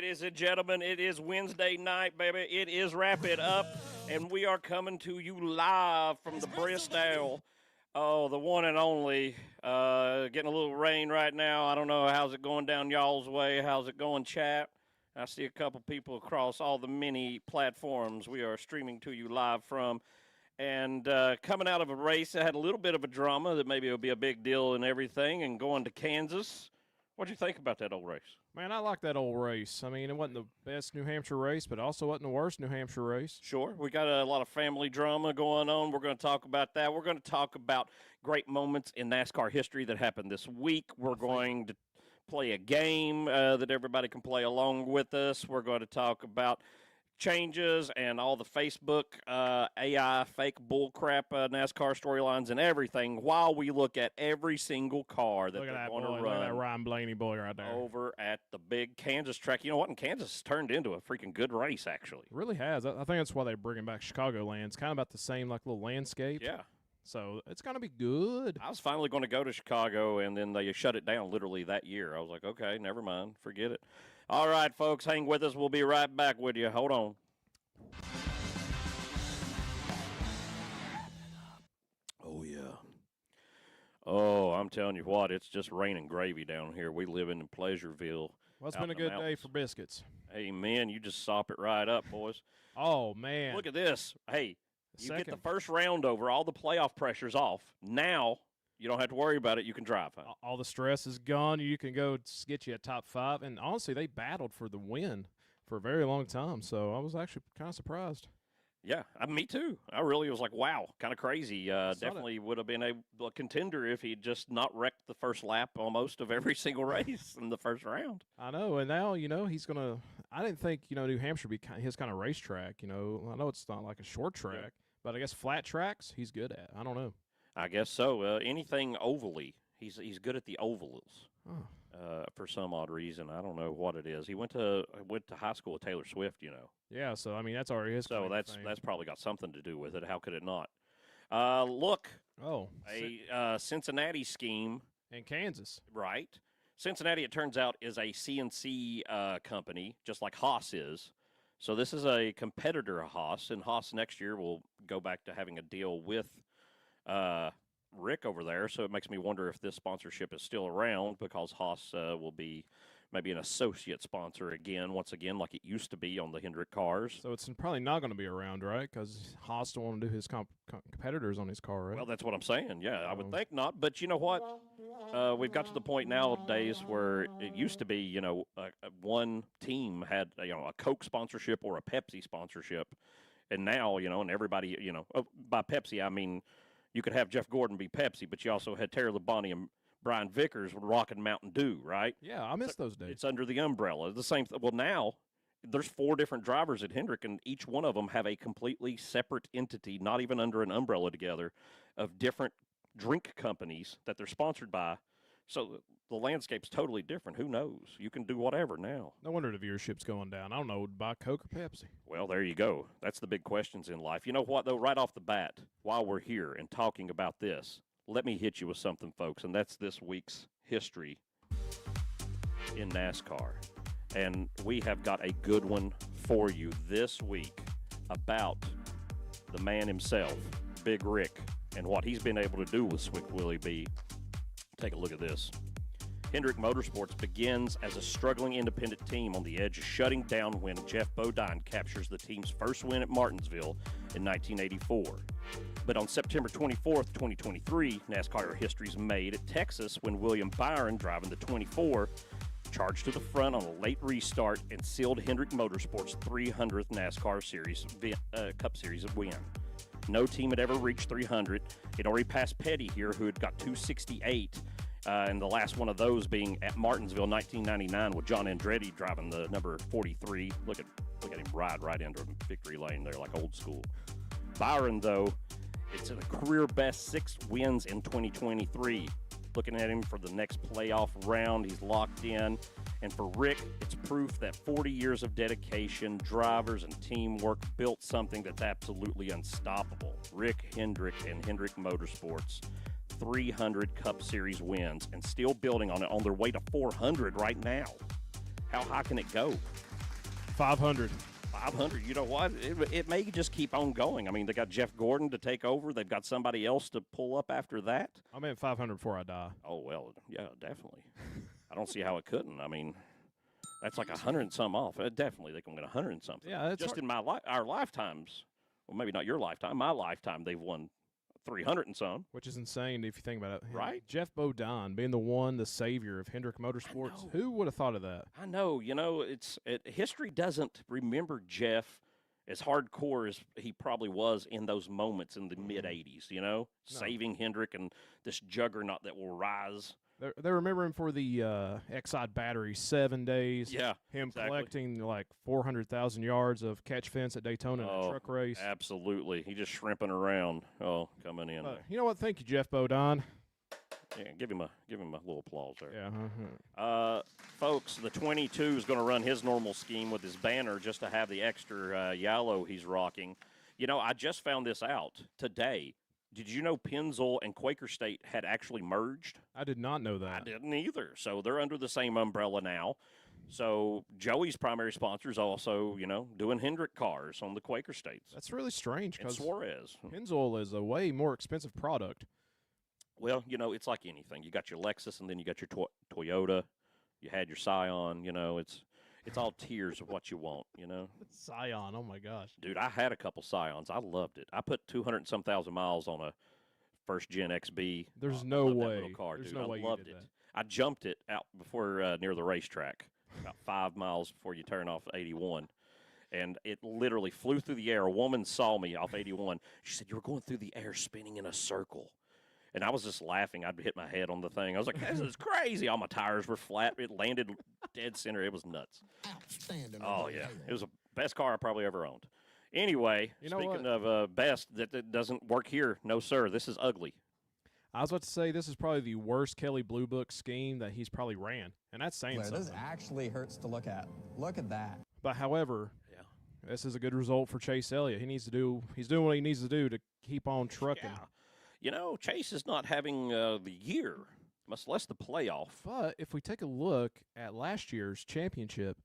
Ladies and gentlemen, it is Wednesday night, baby. It is Wrap It Up, and we are coming to you live from the Bristol. Oh, the one and only. Getting a little rain right now. I don't know. How's it going down y'all's way? How's it going, chat? I see a couple people across all the many platforms we are streaming to you live from. And coming out of a race that had a little bit of a drama that maybe it'll be a big deal and everything, and going to Kansas. What'd you think about that old race? Man, I like that old race. I mean, it wasn't the best New Hampshire race, but also wasn't the worst New Hampshire race. Sure. We got a lot of family drama going on. We're going to talk about that. We're going to talk about great moments in NASCAR history that happened this week. We're going to play a game that everybody can play along with us. We're going to talk about changes and all the Facebook AI fake bullcrap NASCAR storylines and everything while we look at every single car that they're going to run. Look at that Ryan Blaney boy right there. Over at the big Kansas track. You know what? And Kansas turned into a freaking good race, actually. It really has. I think that's why they're bringing back Chicagoland. It's kind of about the same like little landscape. Yeah. So it's going to be good. I was finally going to go to Chicago, and then they shut it down literally that year. I was like, okay, never mind. Forget it. All right, folks, hang with us. We'll be right back with you. Hold on. Oh, yeah. Oh, I'm telling you what, it's just raining gravy down here. We live in Pleasureville. Well, it's been a good day for biscuits. Amen. You just sop it right up, boys. Oh, man. Look at this. Hey, you get the first round over. All the playoff pressure's off. Now you don't have to worry about it. You can drive. Huh? All the stress is gone. You can go get you a top five. And honestly, they battled for the win for a very long time. So I was actually kind of surprised. Yeah, me too. I really was like, wow, kind of crazy. Definitely would have been a contender if he'd just not wrecked the first lap almost of every single race in the first round. I know, and now, he's going to – I didn't think, New Hampshire would be his kind of racetrack. I know it's not like a short track, but I guess flat tracks he's good at. I don't know. I guess so. Anything ovally, he's good at the ovals. For some odd reason. I don't know what it is. He went to high school with Taylor Swift, Yeah, so, that's already his So that's probably got something to do with it. How could it not? Look. Oh. A Cincinnati scheme. In Kansas. Right. Cincinnati, it turns out, is a CNC company, just like Haas is. So this is a competitor of Haas, and Haas next year will go back to having a deal with Rick over there, so it makes me wonder if this sponsorship is still around because Haas will be maybe an associate sponsor once again, like it used to be on the Hendrick cars. So it's probably not going to be around, right? Because Haas don't want to do his competitors on his car, right? Well, that's what I'm saying. Yeah, I would think not. But you know what? We've got to the point nowadays where it used to be, one team had a Coke sponsorship or a Pepsi sponsorship, and now and everybody by Pepsi I mean. You could have Jeff Gordon be Pepsi, but you also had Terry Labonte and Brian Vickers rocking Mountain Dew, right? Yeah, I miss those days. It's under the umbrella. The same. Well, now there's 4 different drivers at Hendrick, and each one of them have a completely separate entity, not even under an umbrella together, of different drink companies that they're sponsored by. So the landscape's totally different. Who knows? You can do whatever now. No wonder the viewership's going down. I don't know, would buy Coke or Pepsi? Well, there you go. That's the big questions in life. You know what, though? Right off the bat, while we're here and talking about this, let me hit you with something, folks, and that's this week's history in NASCAR. And we have got a good one for you this week about the man himself, Big Rick, and what he's been able to do with Swick Willie B. Take a look at this. Hendrick Motorsports begins as a struggling independent team on the edge of shutting down when Jeff Bodine captures the team's first win at Martinsville in 1984. But on September 24th, 2023, NASCAR history is made at Texas when William Byron, driving the 24, charged to the front on a late restart and sealed Hendrick Motorsports' 300th NASCAR Cup Series win. No team had ever reached 300. It already passed Petty here, who had got 268, and the last one of those being at Martinsville, 1999, with John Andretti driving the number 43. Look at him ride right into victory lane there, like old school. Byron, though, it's a career best 6 wins in 2023. Looking at him for the next playoff round, he's locked in. And for Rick, it's proof that 40 years of dedication, drivers, and teamwork built something that's absolutely unstoppable. Rick Hendrick and Hendrick Motorsports, 300 Cup Series wins, and still building on it on their way to 400 right now. How high can it go? 500. 500. You know what? It may just keep on going. I mean, they got Jeff Gordon to take over. They've got somebody else to pull up after that. I'm at 500 before I die. Oh, well, yeah, definitely. I don't see how it couldn't. I mean, that's like 100 and some off. Definitely, they can win 100 and something. Yeah, that's just hard. in our lifetimes. Well, maybe not your lifetime. My lifetime, they've won 300 and some. Which is insane if you think about it. Right? Jeff Bodine being the savior of Hendrick Motorsports. Who would have thought of that? I know. You know, history doesn't remember Jeff as hardcore as he probably was in those moments in the mid 80s, you know, saving Hendrick and this juggernaut that will rise. They remember him for the Exide battery 7 days. Yeah. Him exactly. collecting like 400,000 yards of catch fence at Daytona in a truck race. Absolutely. He just shrimping around. Oh, coming in. You know what? Thank you, Jeff Bodine. Yeah, give him a little applause there. Yeah. Folks, the 22 is going to run his normal scheme with his banner just to have the extra yellow he's rocking. You know, I just found this out today. Did you know Pennzoil and Quaker State had actually merged? I did not know that. I didn't either. So they're under the same umbrella now. So Joey's primary sponsor is also, you know, doing Hendrick cars on the Quaker States. That's really strange And because Suarez. Pennzoil is a way more expensive product. Well, you know, it's like anything. You got your Lexus and then you got your Toyota. You had your Scion. You know, it's all tiers of what you want, you know. Scion, oh my gosh. Dude, I had a couple Scions. I loved it. I put 200 and some thousand miles on a first gen XB. There's I no love that way. little car, There's dude. no way I loved you did it. that. I jumped it out before near the racetrack, about 5 miles before you turn off 81. And it literally flew through the air. A woman saw me off 81. She said, "You were going through the air spinning in a circle." And I was just laughing. I'd hit my head on the thing. I was like, "This is crazy." All my tires were flat. It landed dead center. It was nuts. Outstanding. Oh, yeah. It was the best car I probably ever owned. Anyway, You know speaking of best, that doesn't work here. No, sir. This is ugly. I was about to say this is probably the worst Kelly Blue Book scheme that he's probably ran. And that's saying This something. actually hurts to look at. Look at that. But however, Yeah. this is a good result for Chase Elliott. He's doing what he needs to do to keep on trucking. Yeah. You know, Chase is not having the year, much less the playoff. But if we take a look at last year's championship,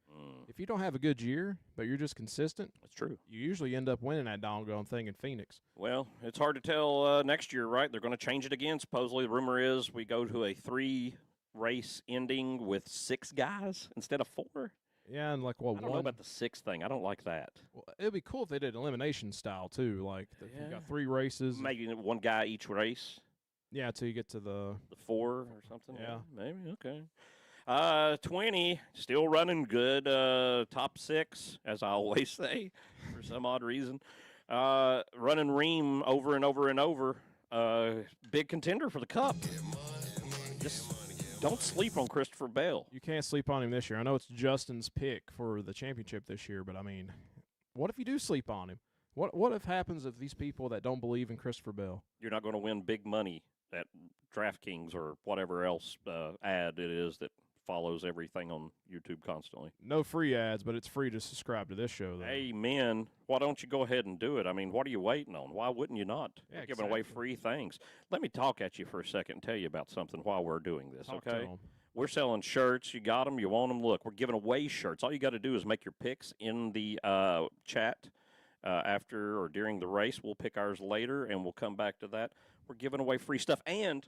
if you don't have a good year, but you're just consistent, That's true. you usually end up winning that doggone thing in Phoenix. Well, it's hard to tell next year, right? They're going to change it again. Supposedly, the rumor is we go to a 3-race ending with 6 guys instead of 4. Yeah, and like what I don't know about the 6th thing. I don't like that. Well, it'd be cool if they did elimination style too. Like if you Yeah. got 3 races. Maybe one guy each race. Yeah, until you get to the 4 or something. Yeah. Maybe. Okay. 20, still running good. Top 6, as I always say, for some odd reason. Running Ream over and over and over. Big contender for the Cup. Just don't sleep on Christopher Bell. you can't sleep on him this year. I know it's Justin's pick for the championship this year, but I mean, what if you do sleep on him? What if happens if these people that don't believe in Christopher Bell? You're not going to win big money at DraftKings or whatever else ad it is that follows everything on YouTube constantly. No free ads, but it's free to subscribe to this show, though. Amen. Why don't you go ahead and do it? I mean, what are you waiting on? Why wouldn't you not? Yeah, We're giving away exactly. free things. Let me talk at you for a second and tell you about something while we're doing this, Talk to okay? 'em. We're selling shirts. You got them. You want them. Look, we're giving away shirts. All you got to do is make your picks in the chat after or during the race. We'll pick ours later, and we'll come back to that. We're giving away free stuff. And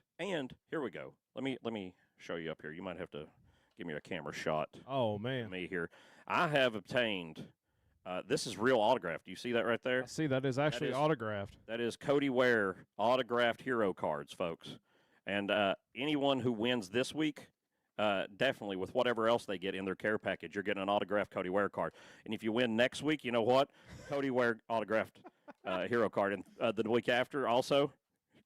here we go. Let me show you up here. You might have to give me a camera shot. Oh, man. Me here. I have obtained. This is real autographed. Do you see that right there? I see that is actually is- autographed. That is Cody Ware autographed hero cards, folks. And anyone who wins this week, definitely with whatever else they get in their care package, you're getting an autographed Cody Ware card. And if you win next week, you know what? Cody Ware autographed hero card. And the week after, also,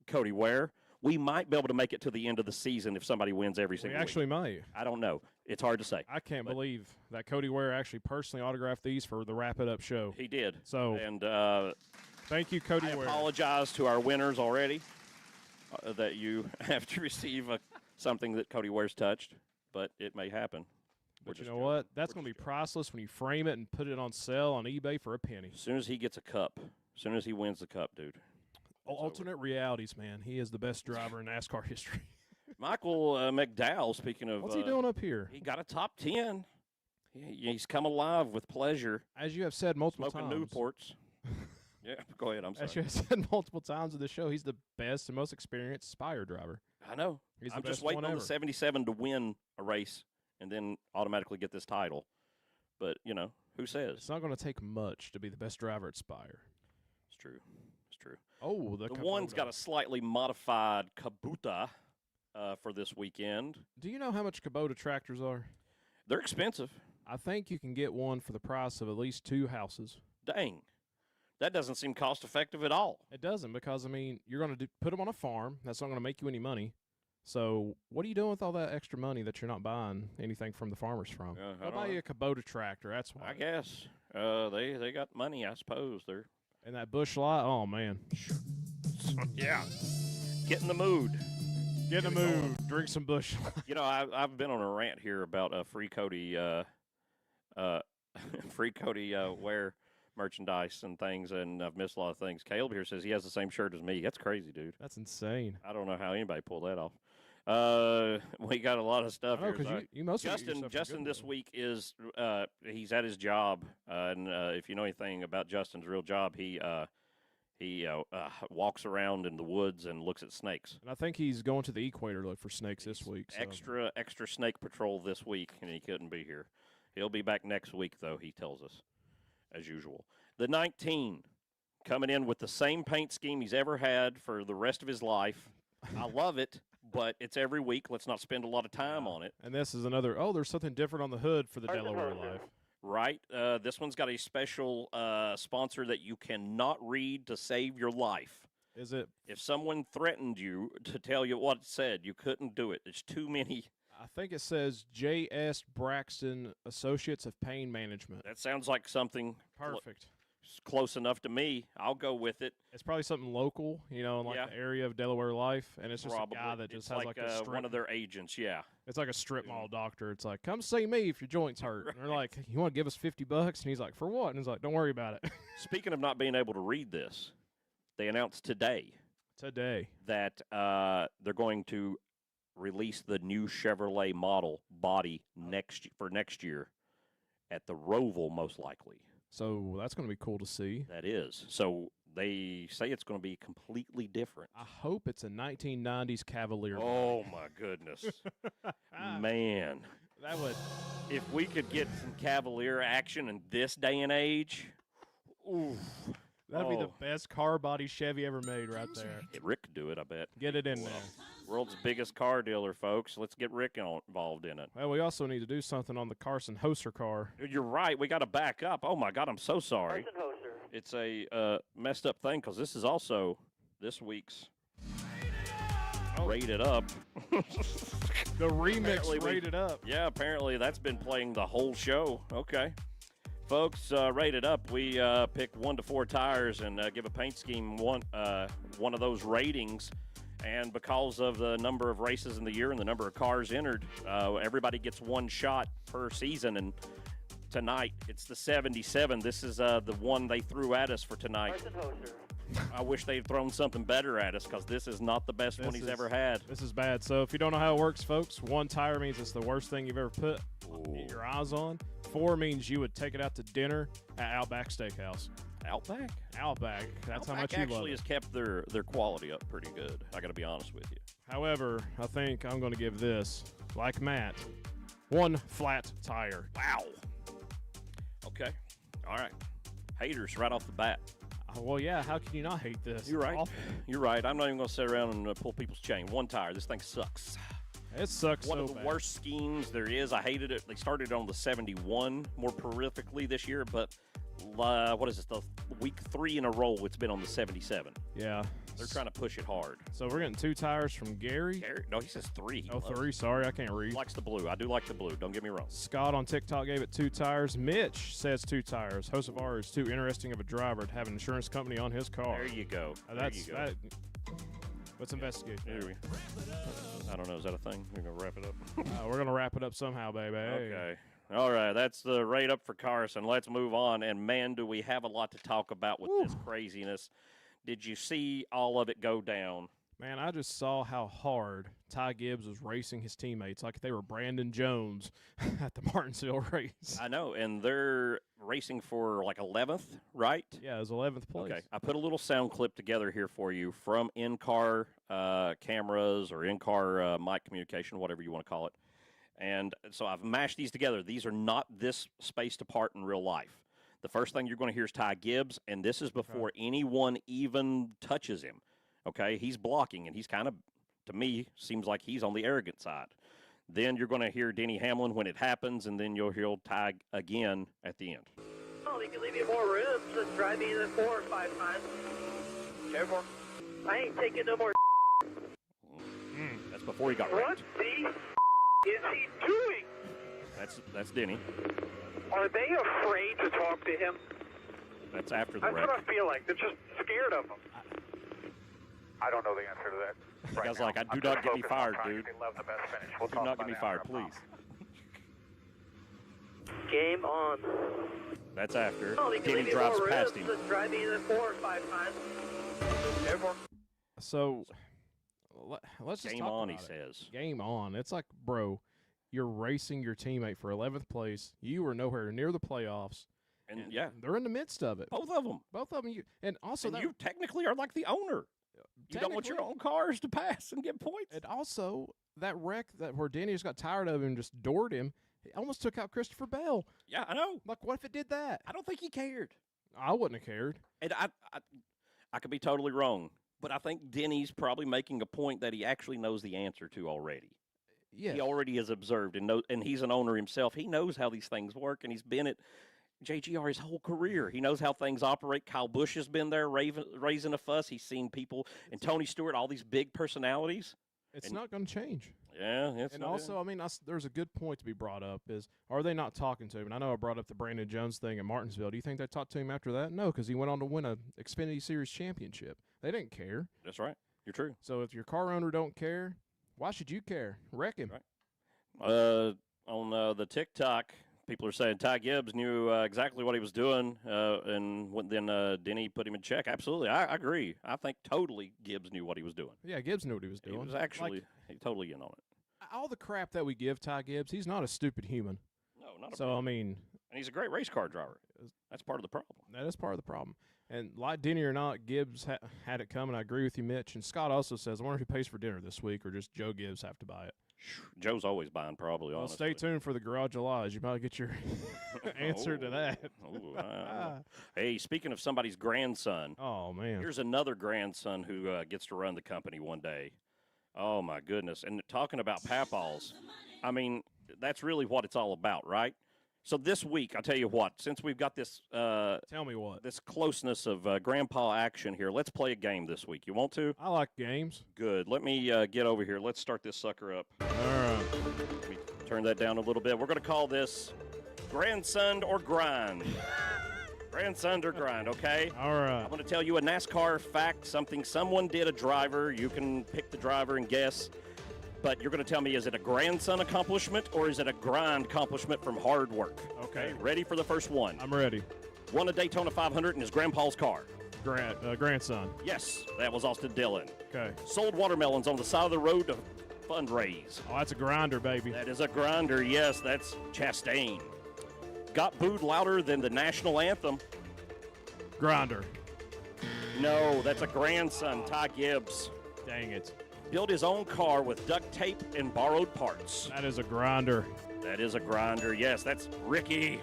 Cody Ware. We might be able to make it to the end of the season if somebody wins every We single actually week. might. I don't know. It's hard to say. I can't But- believe that Cody Ware actually personally autographed these for the Wrap It Up show. He did. So, And thank you, Cody I Ware. apologize to our winners already that you have to receive something that Cody Ware's touched, but it may happen. But you know what? That's going to be priceless when you frame it and put it on sale on eBay for a penny. As soon as he gets a cup, as soon as he wins the cup, dude. Alternate realities, man. He is the best driver in NASCAR history. Michael McDowell, speaking of. What's he doing up here? He got a top 10. He's come alive with pleasure. As you have said multiple Smoking times. Newports. Yeah, go ahead. I'm sorry. As you have said multiple times in the show, he's the best and most experienced Spire driver. I know. He's the I'm best just waiting one on the ever. 77 to win a race and then automatically get this title. But, who says? It's not going to take much to be the best driver at Spire. It's true. It's true. Oh, The one's got a slightly modified Kubota for this weekend. Do you know how much Kubota tractors are? They're expensive. I think you can get one for the price of at least 2 houses. Dang. That doesn't seem cost-effective at all. It doesn't because, you're going to put them on a farm. That's not going to make you any money. So what are you doing with all that extra money that you're not buying anything from the farmers from? Go buy you a Kubota tractor. That's why. I guess. They got money, I suppose. They're And that bush light, oh, man. yeah. Get in the mood. Get in the mood. Drink some bush light. I've been on a rant here about Free Cody Free Cody wear merchandise and things, and I've missed a lot of things. Caleb here says he has the same shirt as me. That's crazy, dude. That's insane. I don't know how anybody pulled that off. We got a lot of stuff I know, here. because you mostly get your stuff from Justin Goodwill. this week is he's at his job, and if you know anything about Justin's real job, he walks around in the woods and looks at snakes. And I think he's going to the equator to look for snakes this week. So. Extra snake patrol this week, and he couldn't be here. He'll be back next week, though, he tells us, as usual. The 19 coming in with the same paint scheme he's ever had for the rest of his life. I love it, but it's every week. Let's not spend a lot of time on it. And this is another, there's something different on the hood for the Delaware Life. Right. This one's got a special sponsor that you cannot read to save your life. Is it? If someone threatened you to tell you what it said, you couldn't do it. There's too many. I think it says J.S. Braxton Associates of Pain Management. That sounds like something Perfect. Close enough to me. I'll go with it. It's probably something local, in like the area of Delaware Life, and it's just Probably. a guy that just It's has like a strip. one of their agents, yeah. It's like a strip mall doctor. It's like, come see me if your joints hurt. Right. And they're like, you want to give us $50? And he's like, for what? And he's like, don't worry about it. Speaking of not being able to read this, they announced today that they're going to release the new Chevrolet model body for next year at the Roval, most likely. So that's going to be cool to see. That is. So they say it's going to be completely different. I hope it's a 1990s Cavalier. Oh, my goodness. Man. That would. If we could get some Cavalier action in this day and age, ooh. That'd be the best car body Chevy ever made right there. Rick could do it, I bet. Get it in there. World's biggest car dealer, folks. Let's get Rick involved in it. Well, we also need to do something on the Carson Hoser car. You're right. We got to back up. Oh, my God, I'm so sorry. Carson Hoser. It's a messed up thing because this is also this week's Rated Up. The remix Apparently Rated Up. Yeah, apparently that's been playing the whole show. Okay. Folks, Rated Up, we pick 1 to 4 tires and give a paint scheme one of those ratings. And because of the number of races in the year and the number of cars entered, everybody gets one shot per season. And tonight, it's the 77. This is the one they threw at us for tonight. Carson Hoser. I wish they'd thrown something better at us because this is not the best one he's ever had. This is bad. So if you don't know how it works, folks, 1 tire means it's the worst thing you've ever put your eyes on. 4 means you would take it out to dinner at Outback Steakhouse. Outback? Outback. That's how Outback much you love actually it. has kept their quality up pretty good. I got to be honest with you. However, I think I'm going to give this, like Matt, 1 flat tire. Wow. Okay. All right. Haters right off the bat. Well, yeah, how can you not hate this? You're right. Awful. You're right. I'm not even going to sit around and pull people's chain. 1 tire. This thing sucks. It sucks One so of the bad. worst schemes there is. I hated it. They started on the 71 more prolifically this year, but what is this? The week 3 in a row it's been on the 77. Yeah. They're trying to push it hard. So we're getting 2 tires from Gary. No, he says 3. He Oh, loves 3. Sorry, I can't it. read. He likes the blue. I do like the blue. Don't get me wrong. Scott on TikTok gave it 2 tires. Mitch says 2 tires. Hocevar is too interesting of a driver to have an insurance company on his car. There you go. That's there you go. Let's investigate that. Here I don't know. Is that a thing? We're going to wrap it up. We're going to wrap it up somehow, baby. Okay. All right. That's the rate up for Carson. Let's move on. And, man, do we have a lot to talk about with this craziness. Did you see all of it go down? Man, I just saw how hard Ty Gibbs was racing his teammates like they were Brandon Jones at the Martinsville race. I know, and they're racing for like 11th, right? Yeah, it was 11th place. Okay, I put a little sound clip together here for you from in-car cameras or in-car mic communication, whatever you want to call it. And so I've mashed these together. These are not this spaced apart in real life. The first thing you're going to hear is Ty Gibbs, and this is before anyone even touches him. Okay, he's blocking, and he's kind of, to me, seems like he's on the arrogant side. Then you're going to hear Denny Hamlin when it happens, and then you'll hear Ty again at the end. Oh, they can leave you more room. Just drive me in the 4 or 5 times. Careful. I ain't taking no more. That's before he got What wrecked. the is he doing? That's Denny. Are they afraid to talk to him? That's after the That's wreck. what I feel like. They're just scared of him. I don't know the answer to that. The guy's like, I'm do just not get me focused on fired, trying to dude. get love the best finish. We'll Do talk not about get me that fired, after, I please. Game on. That's after. Oh, they can Denny leave you drives more past room. him. Just drive me in the 4 or 5 times. Careful. So let's just Game talk on, about he it. says. Game on. It's like, bro, you're racing your teammate for 11th place. You were nowhere near the playoffs. And yeah, They're in the midst of it. both of them. Both of them. And also, And that, you technically are like the owner. You don't want your technically- own cars to pass and get points. And also, that wreck where Denny just got tired of him and just doored him, it almost took out Christopher Bell. Yeah, I know. Like, what if it did that? I don't think he cared. I wouldn't have cared. And I could be totally wrong, but I think Denny's probably making a point that he actually knows the answer to already. Yeah. He already has observed and he's an owner himself. He knows how these things work, and he's been at JGR his whole career. He knows how things operate. Kyle Busch has been there raising a fuss. He's seen people, and Tony Stewart, all these big personalities. It's not going to change. Yeah, it's And not also, I mean, there's a good point to be brought up is, are they not talking to him? And I know I brought up the Brandon Jones thing in Martinsville. Do you think they talked to him after that? No, because he went on to win a Xfinity Series championship. They didn't care. That's right. You're true. So if your car owner don't care, why should you care? Wreck him. Right. On the TikTok, people are saying Ty Gibbs knew exactly what he was doing, and then Denny put him in check. Absolutely, I agree. I think totally Gibbs knew what he was doing. Yeah, Gibbs knew what he was doing. He was actually he totally in on it. All the crap that we give Ty Gibbs, he's not a stupid human. No, not a So, problem. I mean, And he's a great race car driver. That's part of the problem. that is part of the problem. And like Denny or not, Gibbs had it coming. I agree with you, Mitch. And Scott also says, I wonder who pays for dinner this week, or just Joe Gibbs have to buy it. Joe's always buying, probably. Well, honestly. stay tuned for the Garage of Lies. You might get your answer to that. Hey, speaking of somebody's grandson, Oh, man. here's another grandson who gets to run the company one day. Oh, my goodness. And talking about papaws, I mean, that's really what it's all about, right? So this week, I'll tell you what, since we've got this Tell me what. this closeness of grandpa action here, let's play a game this week. You want to? I like games. Good. Let me get over here. Let's start this sucker up. All right. Let me turn that down a little bit. We're going to call this Grandson or Grind. Grandson or Grind, okay? All right. I'm going to tell you a NASCAR fact, something someone did, a driver. You can pick the driver and guess. But you're going to tell me, is it a grandson accomplishment or is it a grind accomplishment from hard work? Okay. Ready for the first one? I'm ready. Won a Daytona 500 in his grandpa's car. Grandson. Yes, that was Austin Dillon. Okay. Sold watermelons on the side of the road to fundraise. Oh, that's a grinder, baby. That is a grinder, yes, that's Chastain. Got booed louder than the national anthem. Grinder. No, that's a grandson, Ty Gibbs. Dang it. Built his own car with duct tape and borrowed parts. That is a grinder. That is a grinder, yes, that's Ricky.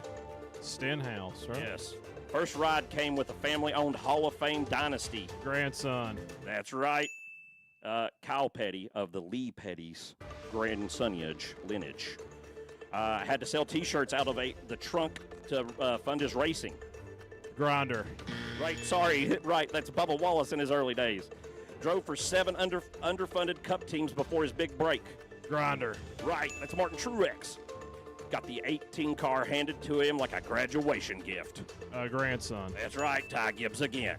Stenhouse, right? Yes. First ride came with a family-owned Hall of Fame dynasty. Grandson. That's right. Kyle Petty of the Lee Petty's grandsonage lineage. Had to sell T-shirts out of the trunk to fund his racing. Grinder. Right, sorry, right, that's Bubba Wallace in his early days. Drove for 7 underfunded Cup teams before his big break. Grinder. Right, that's Martin Truex. Got the 18 car handed to him like a graduation gift. Grandson. That's right, Ty Gibbs again.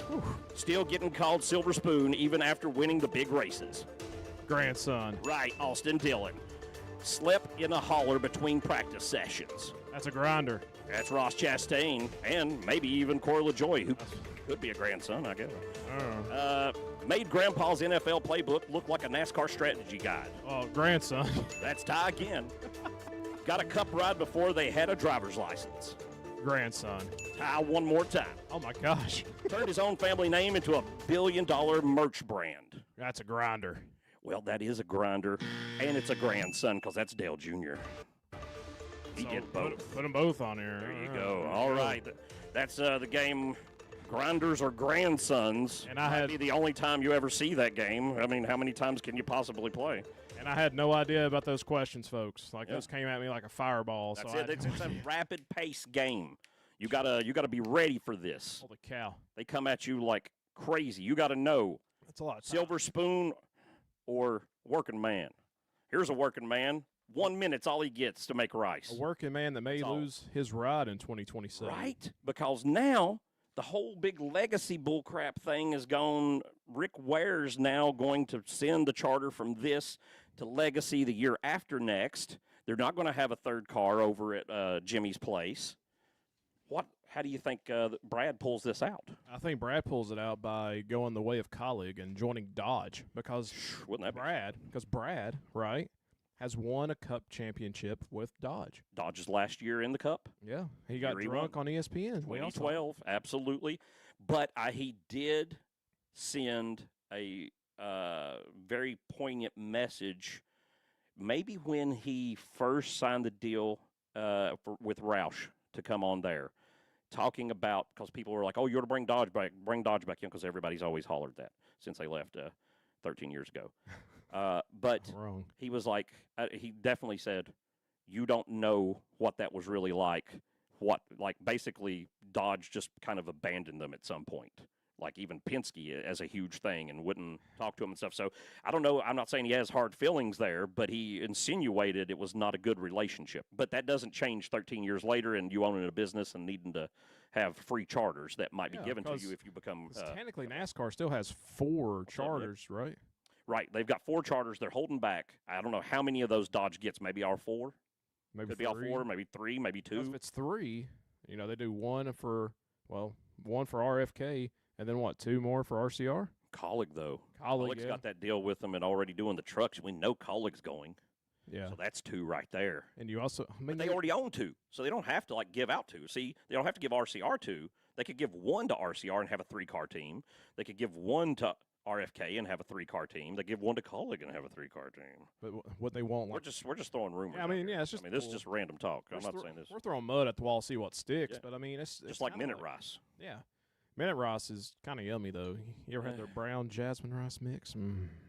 Still getting called Silver Spoon even after winning the big races. Grandson. Right, Austin Dillon. Slept in a holler between practice sessions. That's a grinder. That's Ross Chastain, and maybe even Corey LaJoie, who could be a grandson, I guess. Made Grandpa's NFL playbook look like a NASCAR strategy guide. Oh, grandson. That's Ty again. Got a cup ride before they had a driver's license. Grandson. Ty one more time. Oh, my gosh. Turned his own family name into a billion-dollar merch brand. That's a grinder. Well, that is a grinder, and it's a grandson because that's Dale Jr. He did both. Put them both on here. There you go. All right. That's the game, Grinders or Grandsons. And I had be the only time you ever see that game. I mean, how many times can you possibly play? And I had no idea about those questions, folks. Like, those came at me like a fireball. That's so it. It's a rapid-pace game. You gotta be ready for this. Holy cow. They come at you like crazy. You got to know. That's a lot of time. Silver spoon or working man. Here's a working man. 1 minute's all he gets to make rice. A working man that may lose his ride in 2027. Right? Because now the whole big legacy bullcrap thing is gone. Rick Ware's now going to send the charter from this to Legacy the year after next. They're not going to have a third car over at Jimmy's place. How do you think Brad pulls this out? I think Brad pulls it out by going the way of colleague and joining Dodge because Brad, right, has won a Cup championship with Dodge. Dodge's last year in the Cup. Yeah, he got drunk on ESPN. 2012, absolutely. But he did send a very poignant message, maybe when he first signed the deal with Roush to come on there. Talking about, because people were like, oh, you're to bring Dodge back in, because everybody's always hollered that since they left 13 years ago. But he was like, he definitely said, you don't know what that was really like. Basically, Dodge just kind of abandoned them at some point. Like even Penske as a huge thing and wouldn't talk to him and stuff. So I don't know. I'm not saying he has hard feelings there, but he insinuated it was not a good relationship. But that doesn't change 13 years later and you owning a business and needing to have free charters that might be given to you if you become. Technically, NASCAR still has 4 charters, right? Right. They've got 4 charters. They're holding back. I don't know how many of those Dodge gets. Maybe all 4. Maybe could be all 4. Maybe 3. Maybe 2. If it's 3, they do one for RFK. And then 2 more for RCR? Colleague, though. Colleague's got that deal with them and already doing the trucks. We know Colleague's going. Yeah. So that's 2 right there. And you also, but they already own 2, so they don't have to give out 2. See, they don't have to give RCR 2. They could give 1 to RCR and have a 3-car team. They could give 1 to RFK and have a 3-car team. They give 1 to Colleague and have a 3-car team. But what they want, we're just throwing rumors. Yeah, it's just. this is just random talk. I'm not saying this. We're throwing mud at the wall, see what sticks. Yeah. But it's just like Minute Rice. Yeah. Minute Rice is kind of yummy, though. You ever had their brown jasmine rice mix?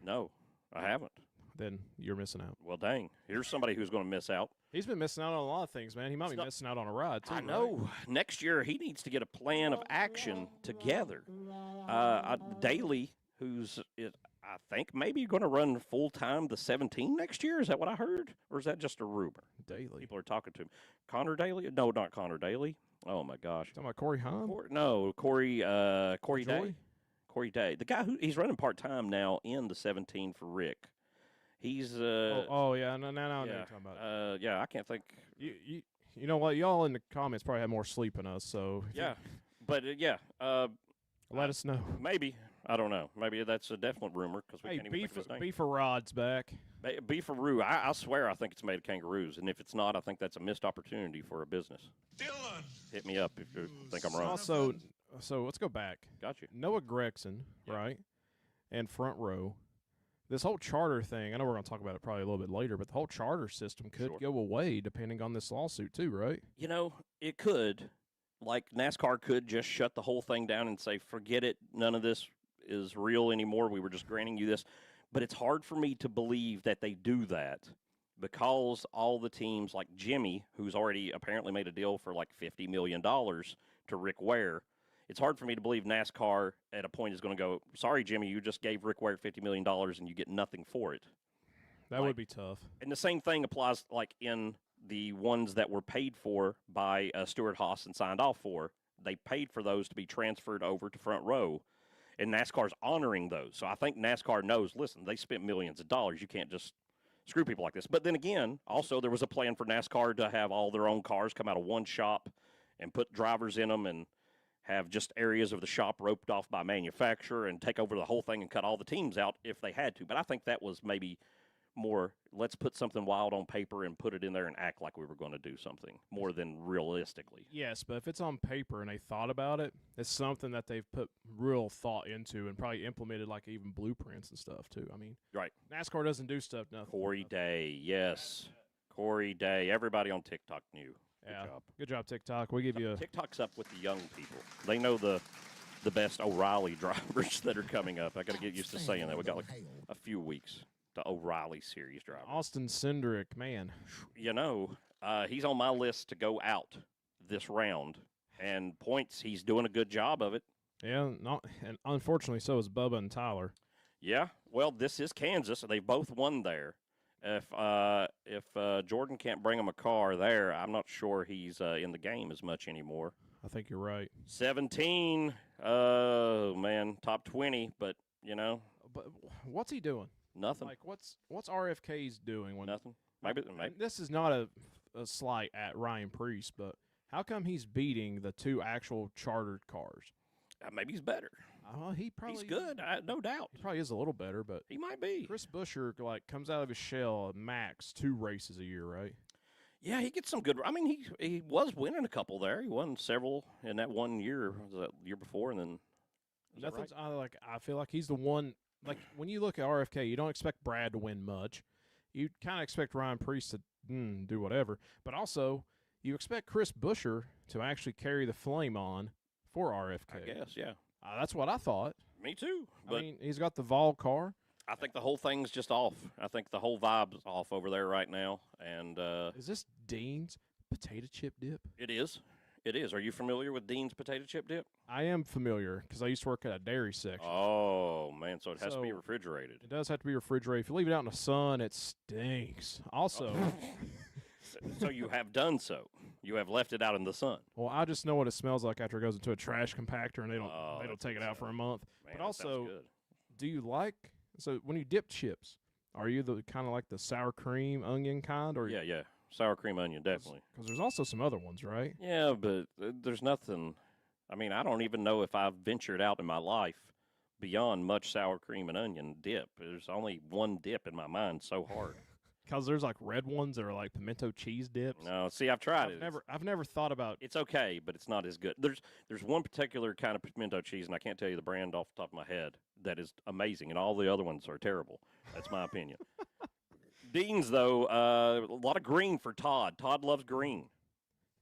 No, I haven't. Then you're missing out. Well, dang. Here's somebody who's going to miss out. He's been missing out on a lot of things, man. He might be missing out on a ride, too. I know. Right? Next year, he needs to get a plan of action together. Daly, who's, I think, maybe going to run full-time the 17 next year. Is that what I heard? Or is that just a rumor? Daly. People are talking to him. Connor Daly? No, not Connor Daly. Oh, my gosh. Talking about Corey Hahn? Corey Day. Corey Day. The guy he's running part-time now in the 17 for Rick. He's yeah. No, I know what you're talking about. Yeah, I can't think. You know what? Y'all in the comments probably have more sleep than us, so. Yeah. But, let us know. Maybe. I don't know. Maybe that's a definite rumor because we can't even think of his name. Beef for Rod's back. Beefaroo. I swear I think it's made of kangaroos. And if it's not, I think that's a missed opportunity for a business. Dylan! Hit me up if you think I'm wrong. Also, so let's go back. Got you. Noah Gregson, right? And Front Row. This whole charter thing, I know we're going to talk about it probably a little bit later, but the whole charter system could go away depending on this lawsuit too, right? It could. Like NASCAR could just shut the whole thing down and say, forget it, none of this is real anymore. We were just granting you this. But it's hard for me to believe that they do that because all the teams like Jimmy, who's already apparently made a deal for like $50 million to Rick Ware, it's hard for me to believe NASCAR at a point is going to go, sorry, Jimmy, you just gave Rick Ware $50 million and you get nothing for it. That would be tough. And the same thing applies like in the ones that were paid for by Stuart Haas and signed off for. They paid for those to be transferred over to Front Row. And NASCAR's honoring those. So I think NASCAR knows, listen, they spent millions of dollars. You can't just screw people like this. But then again, also there was a plan for NASCAR to have all their own cars come out of one shop and put drivers in them and have just areas of the shop roped off by manufacturer and take over the whole thing and cut all the teams out if they had to. But I think that was maybe more, let's put something wild on paper and put it in there and act like we were going to do something more than realistically. Yes, but if it's on paper and they thought about it, it's something that they've put real thought into and probably implemented, like even blueprints and stuff too. I mean, right. NASCAR doesn't do stuff nothing. Corey Day, yes. Corey Day. Everybody on TikTok knew. Good job. Good job, TikTok. We give you a TikTok's up with the young people. They know the best O'Reilly drivers that are coming up. I got to get used to saying that. We got like a few weeks to O'Reilly Series driver. Austin Cindric, man. You know, he's on my list to go out this round, and points, he's doing a good job of it. Yeah, and unfortunately, so is Bubba and Tyler. Yeah, well, this is Kansas. They both won there. If Jordan can't bring him a car there, I'm not sure he's in the game as much anymore. I think you're right. 17, oh, man, top 20, but, you know. But what's he doing? Nothing. Like, what's RFK's doing? Nothing. Maybe. This is not a slight at Ryan Preece, but how come he's beating the two actual chartered cars? Maybe he's better. He probably he's good, no doubt. He probably is a little better, but he might be. Chris Buescher comes out of his shell max 2 races a year, right? Yeah, he gets some good. I mean, he was winning a couple there. He won several in that 1 year, the year before, and then nothing's right? I feel like he's the one. Like when you look at RFK, you don't expect Brad to win much. You kind of expect Ryan Preece to do whatever, but also you expect Chris Buescher to actually carry the flame on for RFK. I guess, yeah. That's what I thought. Me too. But I mean, he's got the Vol car. I think the whole thing's just off. I think the whole vibe's off over there right now. And is this Dean's potato chip dip? It is. It is. Are you familiar with Dean's potato chip dip? I am familiar because I used to work at a dairy section. Oh, man. So it has to be refrigerated. It does have to be refrigerated. If you leave it out in the sun, it stinks. Also. So you have done so. You have left it out in the sun. Well, I just know what it smells like after it goes into a trash compactor and they don't take it out for a month. Man, but also, do you so when you dip chips, are you the kind of like the sour cream onion kind? Or yeah. Sour cream onion, definitely. Because there's also some other ones, right? Yeah, but there's nothing. I mean, I don't even know if I've ventured out in my life beyond much sour cream and onion dip. There's only one dip in my mind so hard. Because there's like red ones that are like pimento cheese dips. No, see, I've tried it. I've never thought about. It's okay, but it's not as good. There's one particular kind of pimento cheese, and I can't tell you the brand off the top of my head, that is amazing, and all the other ones are terrible. That's my opinion. Dean's, though, a lot of green for Todd. Todd loves green.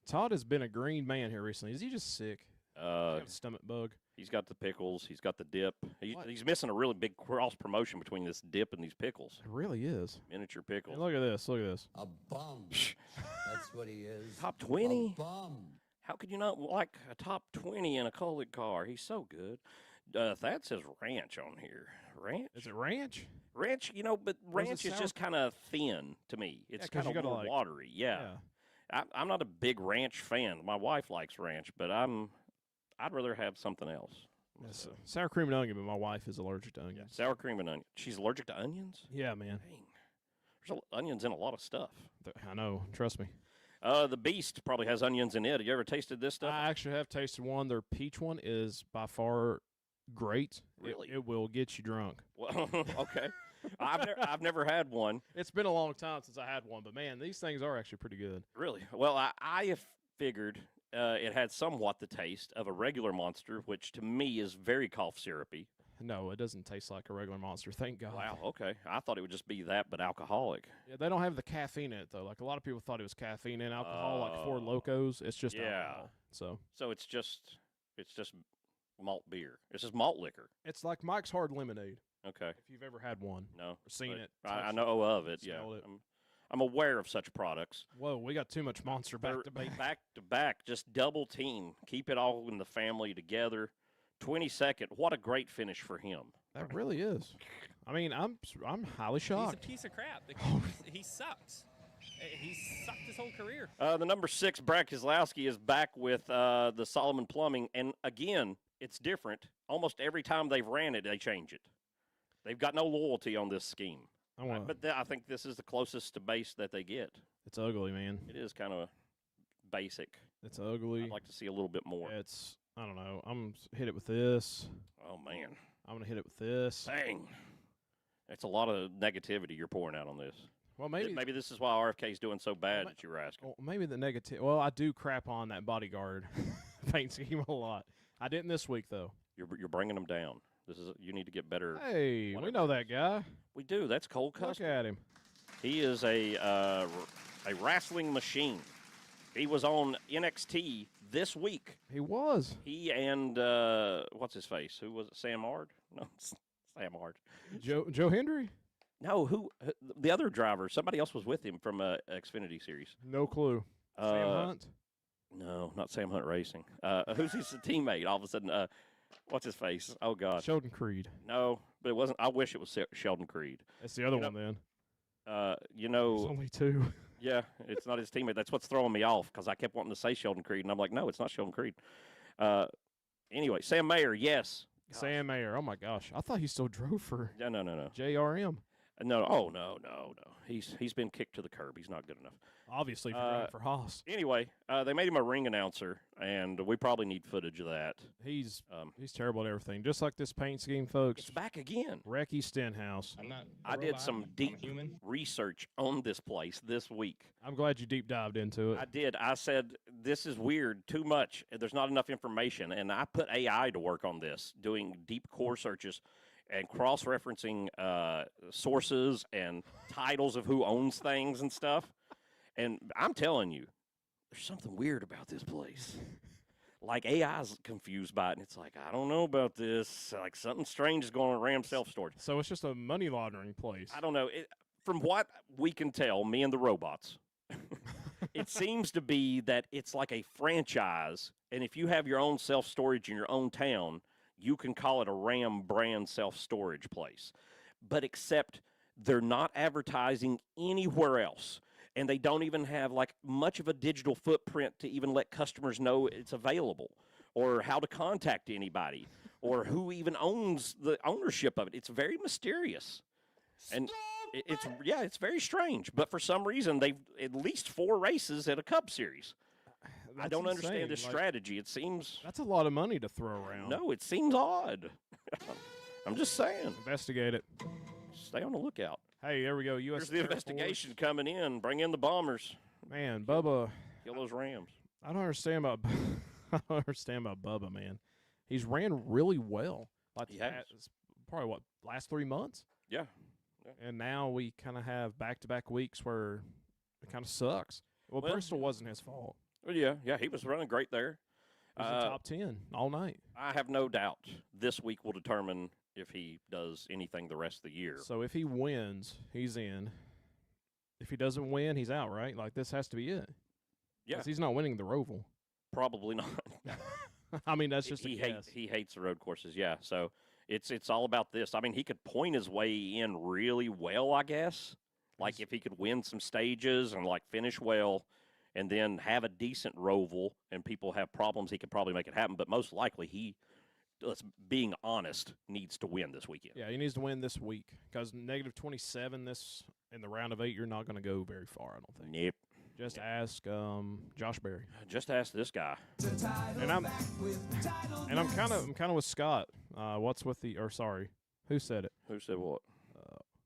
Todd has been a green man here recently. Is he just sick? He's got a stomach bug. He's got the pickles. He's got the dip. He's missing a really big cross promotion between this dip and these pickles. It really is. Miniature pickles. Hey, look at this. Look at this. A bum. That's what he is. Top 20? A bum. How could you not like a top 20 in a Collet car? He's so good. That says ranch on here. Ranch? Is it ranch? Ranch, but ranch is just kind of thin to me. It's kind of more watery. Yeah. I'm not a big ranch fan. My wife likes ranch, but I'd rather have something else. Yes, sour cream and onion, but my wife is allergic to onions. Yeah, sour cream and onion. She's allergic to onions? Yeah, man. Dang. There's onions in a lot of stuff. I know. Trust me. The Beast probably has onions in it. Have you ever tasted this stuff? I actually have tasted one. Their peach one is by far great. Really? It will get you drunk. Well, okay. I've never had one. It's been a long time since I had one, but man, these things are actually pretty good. Really? Well, I have figured it had somewhat the taste of a regular Monster, which to me is very cough syrupy. No, it doesn't taste like a regular Monster. Thank God. Wow. Okay. I thought it would just be that, but alcoholic. Yeah, they don't have the caffeine in it though. Like a lot of people thought it was caffeine and alcohol, like Four Locos. It's just alcohol. So it's just malt beer. It's just malt liquor. It's like Mike's Hard Lemonade. Okay. If you've ever had one. No. Or seen it. I know of it. Yeah. It. I'm aware of such products. Whoa, we got too much Monster back to back. Back to back, just double team. Keep it all in the family together. 22nd. What a great finish for him. That really is. I mean, I'm highly shocked. He's a piece of crap. He sucks. He's sucked his whole career. The number 6, Brad Keselowski, is back with the Solomon Plumbing. And, again, it's different. Almost every time they've ran it, they change it. They've got no loyalty on this scheme. I think this is the closest to base that they get. It's ugly, man. It is kind of basic. It's ugly. I'd like to see a little bit more. It's, I don't know. I'm hit it with this. Oh, man. I'm going to hit it with this. Dang. It's a lot of negativity you're pouring out on this. Well, maybe this is why RFK is doing so bad that you were asking. Well, maybe the negative. Well, I do crap on that bodyguard paint scheme a lot. I didn't this week, though. You're bringing them down. You need to get better. Hey, we know that guy. We do. That's Cole Custer. Look at him. He is a wrestling machine. He was on NXT this week. He was. He and what's his face? Who was it? Sam Ard? No, Sam Ard. Joe Hendry? No, who? The other driver. Somebody else was with him from Xfinity Series. No clue. Sam Hunt? No, not Sam Hunt Racing. Who's his teammate? All of a sudden, what's his face? Oh God, Sheldon Creed. No, but it wasn't. I wish it was Sheldon Creed. That's the other one then. There's only two. Yeah, it's not his teammate. That's what's throwing me off because I kept wanting to say Sheldon Creed, and I'm like, no, it's not Sheldon Creed. Anyway, Sam Mayer, yes. Sam Mayer. Oh my gosh, I thought he still drove for. No. JRM. No. Oh no. He's been kicked to the curb. He's not good enough. Obviously, for Haas. Anyway, they made him a ring announcer, and we probably need footage of that. He's terrible at everything. Just like this paint scheme, folks. It's back again. Recky Stenhouse. I did some deep research on this place this week. I'm glad you deep dived into it. I did. I said, this is weird, too much. There's not enough information. And I put AI to work on this, doing deep core searches and cross-referencing sources and titles of who owns things and stuff. And I'm telling you, there's something weird about this place. Like, AI's confused by it, and it's like, I don't know about this. Like, something strange is going on at Ram self-storage. So it's just a money laundering place. I don't know. From what we can tell, me and the robots, it seems to be that it's like a franchise, and if you have your own self-storage in your own town, you can call it a Ram brand self-storage place. But except they're not advertising anywhere else. And they don't even have, like, much of a digital footprint to even let customers know it's available or how to contact anybody or who even owns the ownership of it. It's very mysterious. And it's very strange. But for some reason, they've at least 4 races at a Cup Series. I don't understand this strategy. It seems... That's a lot of money to throw around. No, it seems odd. I'm just saying. Investigate it. Stay on the lookout. Hey, there we go. Here's the investigation coming in. Bring in the bombers. Man, Bubba. Kill those Rams. I don't understand about Bubba, man. He's ran really well. Like probably last 3 months? Yeah. And now we kind of have back-to-back weeks where it kind of sucks. Well, Bristol wasn't his fault. Well, yeah, he was running great there. He was in top 10 all night. I have no doubt this week will determine if he does anything the rest of the year. So if he wins, he's in. If he doesn't win, he's out, right? Like, this has to be it. Yeah. 'Cause he's not winning the Roval. Probably not. I mean, that's just a guess. He hates the road courses, yeah. So it's all about this. I mean, he could point his way in really well, I guess. Like, if he could win some stages and, like, finish well and then have a decent Roval and people have problems, he could probably make it happen. But most likely he, being honest, needs to win this weekend. Yeah, he needs to win this week because -27 in the round of 8, you're not going to go very far, I don't think. Nope. Just ask Josh Berry. Just ask this guy. And I'm kind of with Scott. Who said it? Who said what?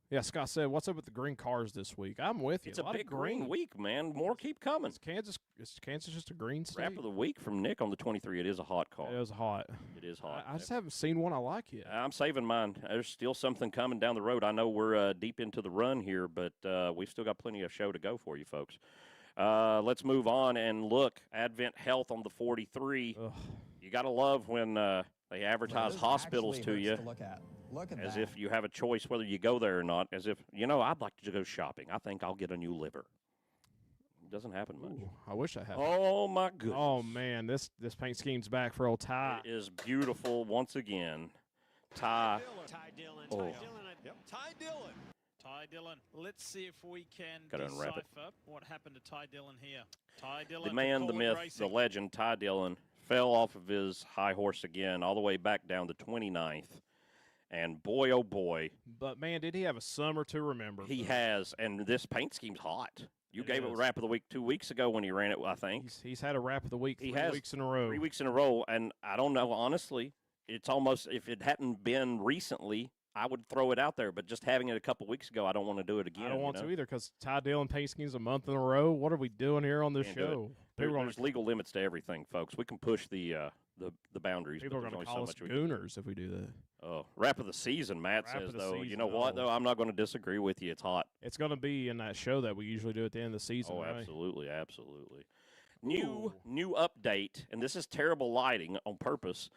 Yeah, Scott said, "What's up with the green cars this week?" I'm with you. It's a big green week, man. More keep coming. Is Kansas just a green state? Wrap of the week from Nick on the 23. It is a hot car. It is hot. It is hot. I just haven't seen one I like yet. I'm saving mine. There's still something coming down the road. I know we're deep into the run here, but we've still got plenty of show to go for you folks. Let's move on and look. Advent Health on the 43. Ugh. You got to love when they advertise hospitals to you. Look at as that. if you have a choice whether you go there or not. As if, I'd like to go shopping. I think I'll get a new liver. It doesn't happen much. Ooh, I wish I had. Oh, my goodness. Oh, man. This paint scheme's back for old Ty. It is beautiful once again. Ty. Ty Dillon. Oh. Ty Dillon. Ty Dillon. Let's see if we can Gotta unwrap it. decipher what happened to Ty Dillon here. Ty Dillon. The man, the myth, the legend, Ty Dillon, fell off of his high horse again, all the way back down to 29th. And boy, oh boy, But man, did he have a summer to remember? he folks. has. And this paint scheme's hot. You It gave it is. Wrap of the Week 2 weeks ago when he ran it, I think. He's had a wrap of the week He 3 has weeks in a row. 3 weeks in a row. And I don't know, honestly, it's almost, if it hadn't been recently, I would throw it out there. But just having it a couple weeks ago, I don't want to do it again. I don't want you know? to either because Ty Dale and paint schemes a month in a row. What are we doing here on this Can't do it. show? People are There's legal limits to everything, folks. We can push the boundaries. People are but going there's to only call so us much we can do. gooners if we do that. Oh, Wrap of the season, Matt Wrap says, of the though. You season, know what, oh. though? I'm not going to disagree with you. It's hot. It's going to be in that show that we usually do at the end of the season, Oh, right? absolutely, absolutely. Ooh. New update, and this is terrible lighting on purpose,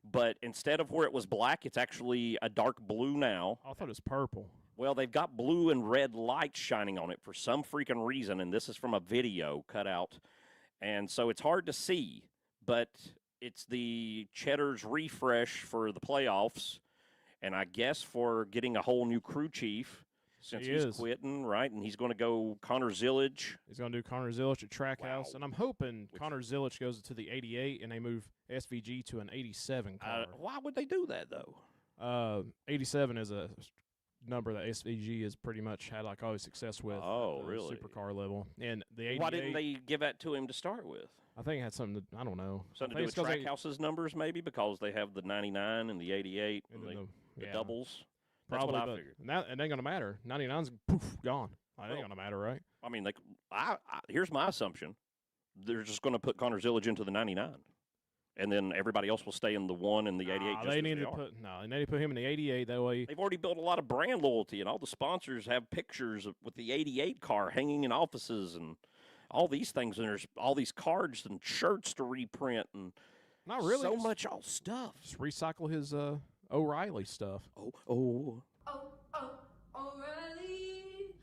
but instead of where it was black, it's actually a dark blue now. I thought it was purple. Well, they've got blue and red lights shining on it for some freaking reason, and this is from a video cut out. And so it's hard to see, but it's the Cheddar's refresh for the playoffs, and I guess for getting a whole new crew chief since He he's is. quitting, right? And he's going to go Connor Zillage. He's going to do Connor Zillich at Trackhouse, Wow. and I'm hoping Which- Connor Zillich goes to the 88 and they move SVG to an 87 car. Why would they do that, though? 87 is a number that SVG has pretty much had like always success with. Oh, at the really? Supercar level, and the 88. Why didn't they give that to him to start with? I think it had something to, I don't know. Something I to think do with it's 'cause they- Trackhouse's numbers, maybe, because they have the 99 and the 88 and and then the yeah, doubles. That's Probably, what I but figured. Now it ain't going to matter. 99's poof, gone. It ain't Well, going to matter, right? I mean, here's my assumption. They're just going to put Connor Zillage into the 99. And then everybody else will stay in the 1 and the 88 Nah, just they as need they to are. they need to put him in the 88. That way, They've already built a lot of brand loyalty, and all the sponsors have pictures with the 88 car hanging in offices and all these things. And there's all these cards and shirts to reprint and not really. so just, much all stuff. Just recycle his O'Reilly stuff. Oh. O'Reilly.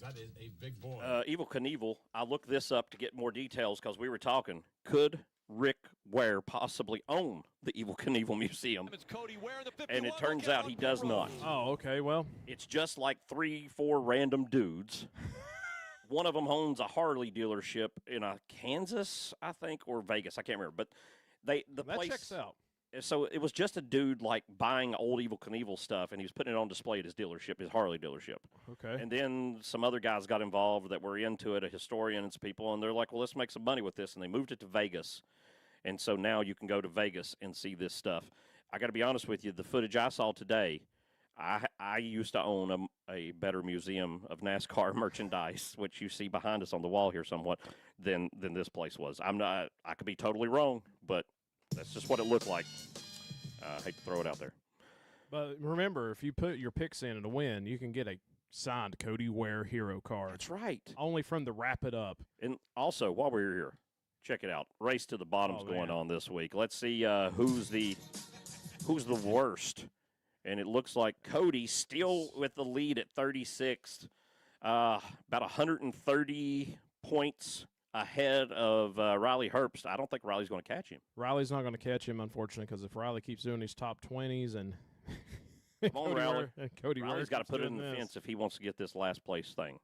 That is a big boy. Evil Knievel, I looked this up to get more details because we were talking. Could Rick Ware possibly own the Evil Knievel Museum? And it turns out he does not. Oh, okay. Well, It's just like 3-4 random dudes. One of them owns a Harley dealership in Kansas, I think, or Vegas. I can't remember. But the that place checks out. So it was just a dude like buying old Evil Knievel stuff, and he was putting it on display at his dealership, his Harley dealership. Okay. And then some other guys got involved that were into it, a historian and some people, and they're like, well, let's make some money with this. And they moved it to Vegas. And so now you can go to Vegas and see this stuff. I got to be honest with you, the footage I saw today, I used to own a better museum of NASCAR merchandise, which you see behind us on the wall here somewhat, than this place was. I could be totally wrong, but that's just what it looked like. I hate to throw it out there. But remember, if you put your picks in to win, you can get a signed Cody Ware hero card. That's right. Only from the Wrap It Up. And also, while we're here, check it out. Race to the bottom's Oh, going man. on this week. Let's see who's the worst. And it looks like Cody still with the lead at 36th. About 130 points ahead of Riley Herbst. I don't think Riley's going to catch him. Riley's not going to catch him, unfortunately, because if Riley keeps doing these top 20s and Come on, Riley. Cody Riley's got to put it in the fence if he wants to get this last place thing.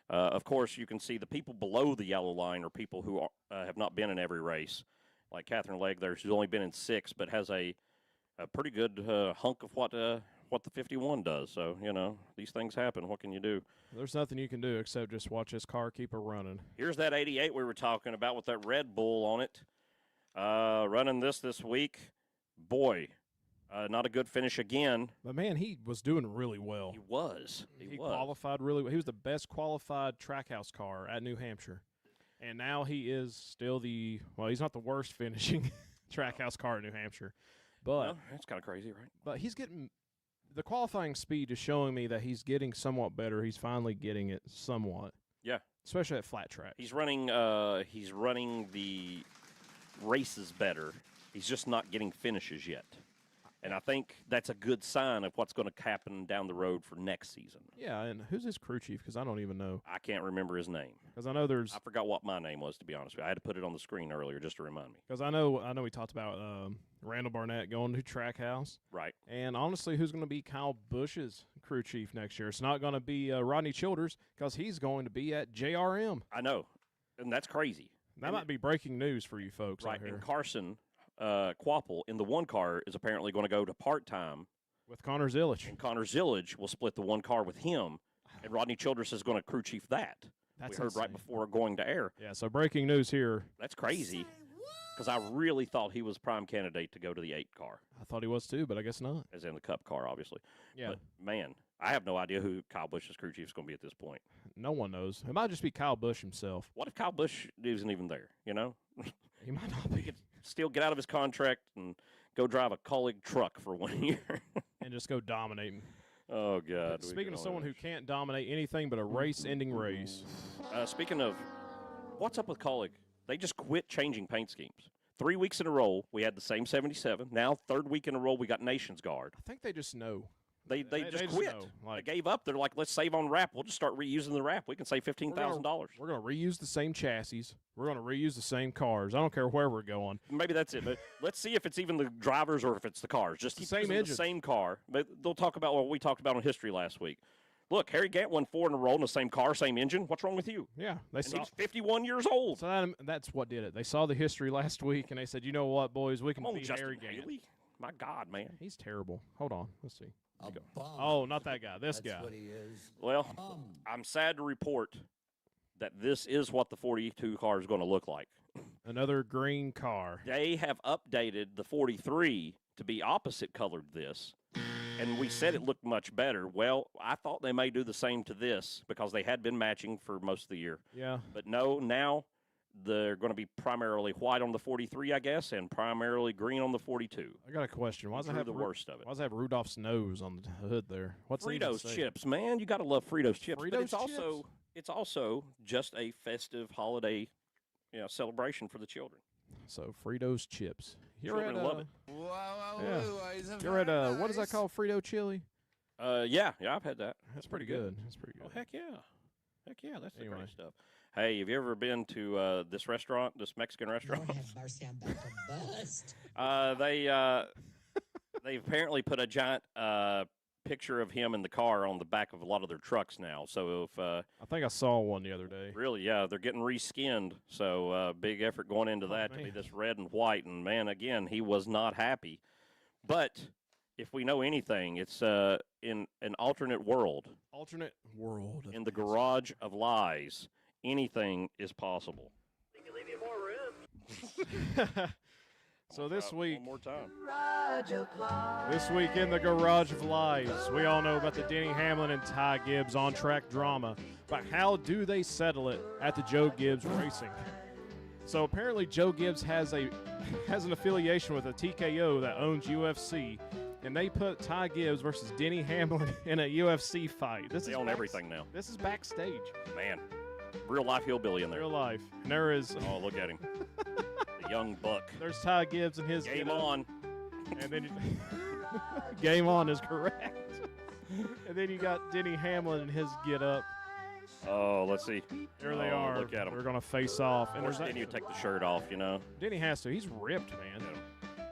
Of course, you can see the people below the yellow line are people who have not been in every race. Like Catherine Legg there, she's only been in 6, but has a pretty good hunk of what the 51 does. So, these things happen. What can you do? There's nothing you can do except just watch this car keep her running. Here's that 88 we were talking about with that Red Bull on it. Running this week. Boy, not a good finish again. But, man, he was doing really well. He was. He qualified really well. He was the best qualified Trackhouse car at New Hampshire. And now he is still he's not the worst finishing Trackhouse car at New Hampshire. But Well, that's kind of crazy, right? But he's getting the qualifying speed is showing me that he's getting somewhat better. He's finally getting it somewhat. Yeah. Especially at flat track. He's running the races better. He's just not getting finishes yet. And I think that's a good sign of what's going to happen down the road for next season. Yeah, and who's his crew chief? Because I don't even know. I can't remember his name. Because I know there's. I forgot what my name was, to be honest with you. I had to put it on the screen earlier just to remind me. Because I know we talked about Randall Barnett going to Trackhouse. Right. And honestly, who's going to be Kyle Busch's crew chief next year? It's not going to be Rodney Childers because he's going to be at JRM. I know. And that's crazy. That might be breaking news for you folks Right. out here. And Carson Quapple in the one car is apparently going to go to part-time with Connor Zillage. and Connor Zillage will split the one car with him, and Rodney Childress is going to crew chief that. That's we heard right insane. before going to air. Yeah, so breaking news here. That's crazy, because I really thought he was prime candidate to go to the 8 car, I thought he was too, but I guess not. as in the Cup car, obviously. Yeah, But, man, I have no idea who Kyle Busch's crew chief is going to be at this point. no one knows. It might just be Kyle Busch himself. What if Kyle Busch isn't even there, you know? He might not be. Still get out of his contract and go drive a Colleague truck for 1 year. And just go dominating. Oh, God. Speaking of someone who can't dominate anything but a race-ending race. Speaking of, what's up with Colleague? They just quit changing paint schemes. 3 weeks in a row, we had the same 77. Now, third week in a row, we got Nations Guard. I think they just know. They just just quit. know, like- They gave up. They're like, let's save on wrap. We'll just start reusing the wrap. We can save $15,000. We're going to reuse the same chassis. We're going to reuse the same cars. I don't care where we're going. Maybe that's it. But let's see if it's even the drivers or if it's the cars. Just It's keep the same using engines. the same car. But they'll talk about what we talked about on history last week. Look, Harry Gant won 4 in a row in the same car, same engine. What's wrong with you? Yeah, they And saw. he's 51 years old. So that's what did it. They saw the history last week, and they said, you know what, boys, we can Come on, beat Justin Harry Gant. Haley. My God, man. He's terrible. Hold on. Let's see. A bum. Oh, not that guy. This That's guy. what he is. Well, Bum. I'm sad to report that this is what the 42 car is going to look like. Another green car. They have updated the 43 to be opposite colored this, and we said it looked much better. Well, I thought they may do the same to this because they had been matching for most of the year. Yeah. But no, now they're going to be primarily white on the 43, I guess, and primarily green on the 42. I got a question. Why does it Drew have the worst of it? Why does it have Rudolph's nose on the hood there? What's it even Fritos say? chips, man. You got to love Fritos chips. But Fritos it's also just a festive holiday, celebration for the children. So Fritos chips. Children love it. Yeah. You're at what is that called? Frito chili. Yeah, I've had that. That's pretty good. That's pretty Oh, good. heck yeah, that's the Anyway. great stuff. Hey, have you ever been to this restaurant, this Mexican restaurant? Lord have mercy, I'm about to bust. They apparently put a giant picture of him in the car on the back of a lot of their trucks now. So if I think I saw one the other day. really, yeah, they're getting reskinned. So big effort going into that to be man. this red and white. And man, again, he was not happy. But if we know anything, it's in an alternate world, Alternate world. in the garage of lies. Anything is possible. You can leave you more room. So this week, one more time. in the Garage of Lies, we all know about the Denny Hamlin and Ty Gibbs on-track drama, but how do they settle it at the Joe Gibbs Racing? So apparently Joe Gibbs has an affiliation with a TKO that owns UFC, and they put Ty Gibbs versus Denny Hamlin in a UFC fight. They own everything now. This is backstage, Man, real life hillbilly in there. real life. And there is Oh, look at him. The young buck. there's Ty Gibbs and his Game getup. on. And then game on is correct. And then you got Denny Hamlin and his get up. Oh, let's see. There they Oh, are. look at 'em. They're gonna face off. Of And course, there's then you take the shirt off, Denny has to. He's ripped, man.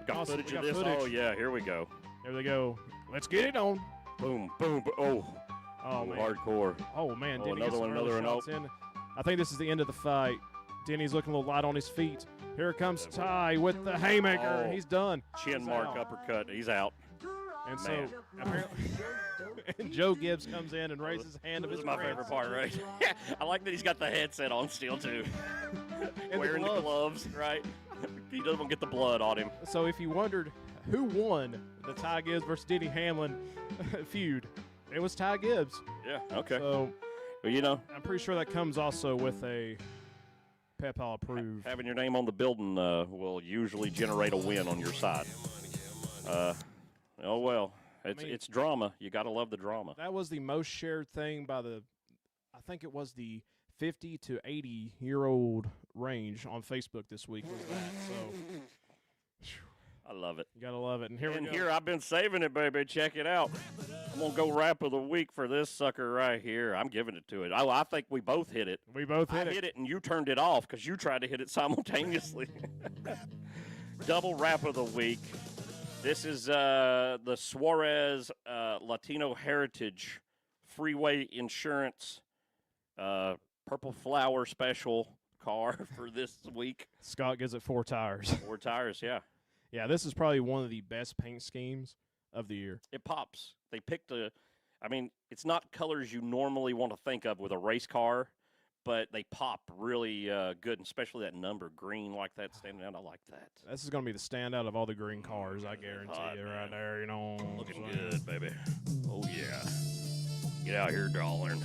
Got Awesome. footage We of got this? footage. Oh, yeah, here we go. There they go. Let's get it on. Boom, boom, oh. Oh man. Hardcore. Oh man. Oh, Denny another gets some one, early another one. shots in. I think this is the end of the fight. Denny's looking a little light on his feet. Here comes Ty with the haymaker. Oh. He's done. Chin He's mark out. uppercut. He's out. And so Man. apparently, and Joe Gibbs comes in and raises his hand of This his is my friend. favorite part, right? I like that he's got the headset on still, too. And Wearing the gloves, right? He doesn't get the blood on him. So if you wondered who won the Ty Gibbs versus Denny Hamlin feud, it was Ty Gibbs. Yeah, okay. So Well, you know, I'm pretty sure that comes also with a PayPal approved. having your name on the building will usually generate a win on your side. Oh, well. It's drama. You got to love the drama. That was the most shared thing by I think it was the 50 to 80-year-old range on Facebook this week was that. So I love it. you got to love it. And here we go. Here, I've been saving it, baby. Check it out. I'm going to go rap of the week for this sucker right here. I'm giving it to it. I think we both hit it. We both I hit it. hit it, and you turned it off because you tried to hit it simultaneously. Double rap of the week. This is the Suarez Latino Heritage Freeway Insurance Purple Flower Special car for this week. Scott gives it 4 tires. 4 tires, yeah. Yeah, this is probably one of the best paint schemes of the year. It pops. They picked it's not colors you normally want to think of with a race car, but they pop really good, especially that number green like that standing out. I like that. This is going to be the standout of all the green cars, I guarantee hot, you, man. right there. You know, Looking good, baby. Oh, yeah. Get out here, darling.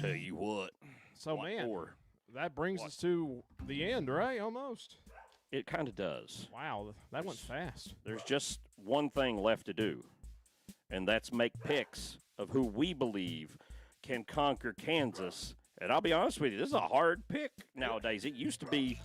Tell you what. So, What man, for? that brings us to the end, right? Almost. It kind of does. Wow, that went fast. There's just one thing left to do, and that's make picks of who we believe can conquer Kansas. And I'll be honest with you, this is a hard pick nowadays. It used to be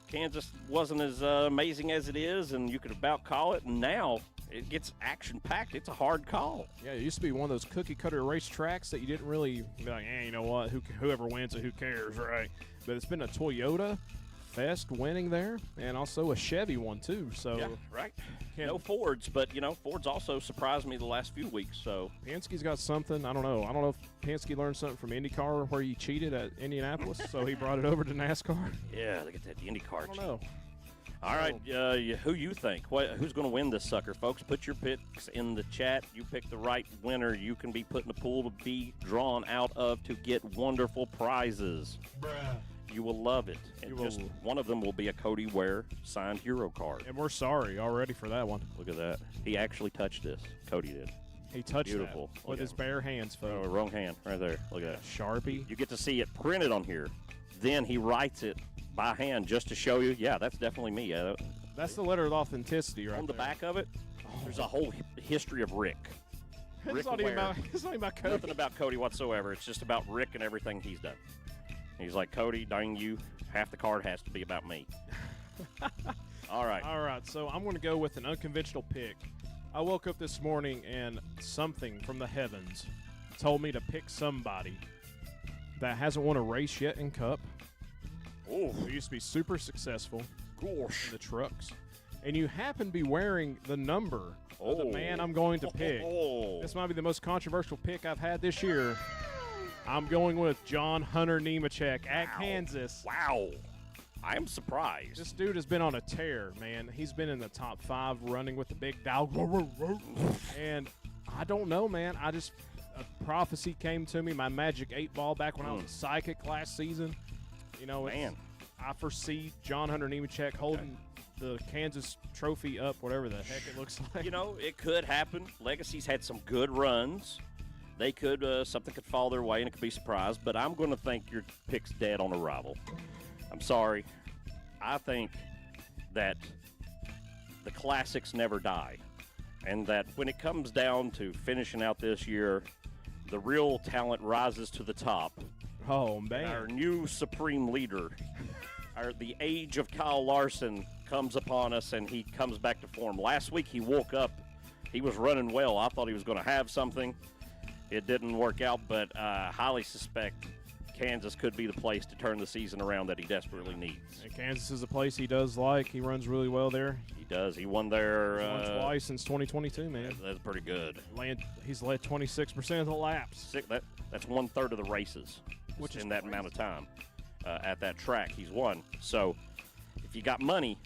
Kansas wasn't as amazing as it is, and you could about call it, and now it gets action-packed. It's a hard call. Yeah, it used to be one of those cookie-cutter race tracks that you didn't really be like, you know what, whoever wins it, who cares, right? But it's been a Toyota Fest winning there, and also a Chevy one, too. So Yeah, right. No Fords, but, Fords also surprised me the last few weeks, so. Penske's got something. I don't know. I don't know if Penske learned something from IndyCar where he cheated at Indianapolis, so he brought it over to NASCAR. Yeah, they get that IndyCar I don't cheat. know. All right, who you think? Who's going to win this sucker, folks? Put your picks in the chat. You pick the right winner. You can be put in the pool to be drawn out of to get wonderful prizes. You will love it. And just one of them will be a Cody Ware signed hero card. And we're sorry already for that one. Look at that. He actually touched this. Cody did. He touched Beautiful. that with his bare hands, Oh, folks. wrong hand. Right there. Look at that. Sharpie. You get to see it printed on here. Then he writes it by hand just to show you, yeah, that's definitely me. That's the letter of authenticity right On the there. back of it, there's a whole history of Rick. It's Rick not even Ware. about Cody. Nothing about Cody whatsoever. It's just about Rick and everything he's done. He's like, Cody, dang you, half the card has to be about me. All right. All right, so I'm going to go with an unconventional pick. I woke up this morning and something from the heavens told me to pick somebody that hasn't won a race yet in Cup. Oh, Who used to be super successful gosh. in the trucks. And you happen to be wearing the number of the man I'm going to pick. This might be the most controversial pick I've had this year. I'm going with John Hunter Nemechek at Kansas. Wow. I am surprised. This dude has been on a tear, man. He's been in the top 5 running with the big dog. And I don't know, man. A prophecy came to me, my magic 8 ball back when I was a psychic last season. Man. I foresee John Hunter Nemechek holding the Kansas trophy up, whatever the heck it looks like. It could happen. Legacy's had some good runs. They could, something could fall their way and it could be surprised, but I'm going to think your pick's dead on arrival. I'm sorry. I think that the classics never die, and that when it comes down to finishing out this year, the real talent rises to the top. Oh, And man. our new supreme leader, the age of Kyle Larson, comes upon us, and he comes back to form. Last week he woke up. He was running well. I thought he was going to have something. It didn't work out, but I highly suspect Kansas could be the place to turn the season around that he desperately needs. And Kansas is a place he does like. He runs really well there. He does. He won there. He's won twice since 2022, man. That's pretty good. He's led 26% of the laps. That's 1/3 of the races, Which is in that amount of time at that track he's won. So if you got money,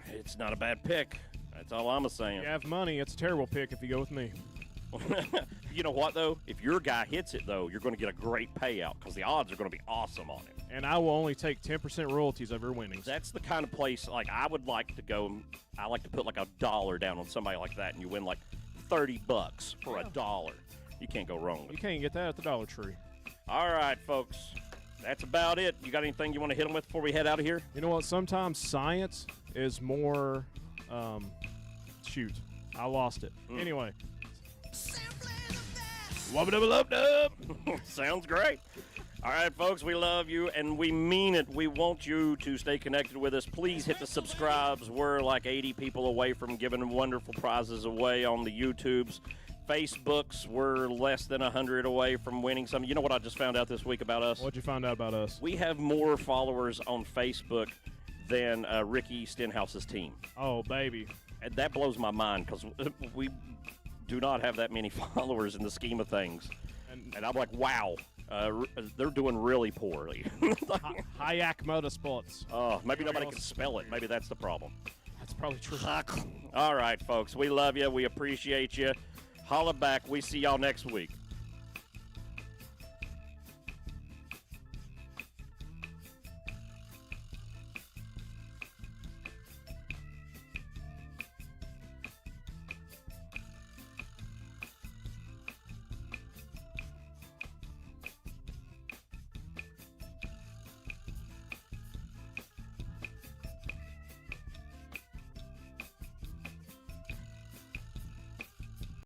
it's not a bad pick. That's all I'm saying. If you have money, it's a terrible pick if you go with me. You know what, though? If your guy hits it, though, you're going to get a great payout because the odds are going to be awesome on it. And I will only take 10% royalties of your winnings. That's the kind of place, like, I would like to go. I like to put, like, $1 down on somebody like that, and you win, like, $30 for $1. You can't go wrong with You it. can't get that at the Dollar Tree. All right, folks. That's about it. You got anything you want to hit them with before we head out of here? You know what? Sometimes science is more. Shoot. I lost it. Anyway. Sounds great. All right, folks, we love you, and we mean it. We want you to stay connected with us. Please hit the subscribes. We're like 80 people away from giving wonderful prizes away on the YouTubes. Facebooks, we're less than 100 away from winning some. You know what I just found out this week about us? What'd you find out about us? We have more followers on Facebook than Ricky Stenhouse's team. Oh, baby. And that blows my mind because we do not have that many followers in the scheme of things. And I'm like, wow, they're doing really poorly. Hayek Motorsports. Oh, maybe nobody can spell it. Maybe that's the problem. That's probably true. All right, folks, we love you. We appreciate you. Holla back. We see y'all next week.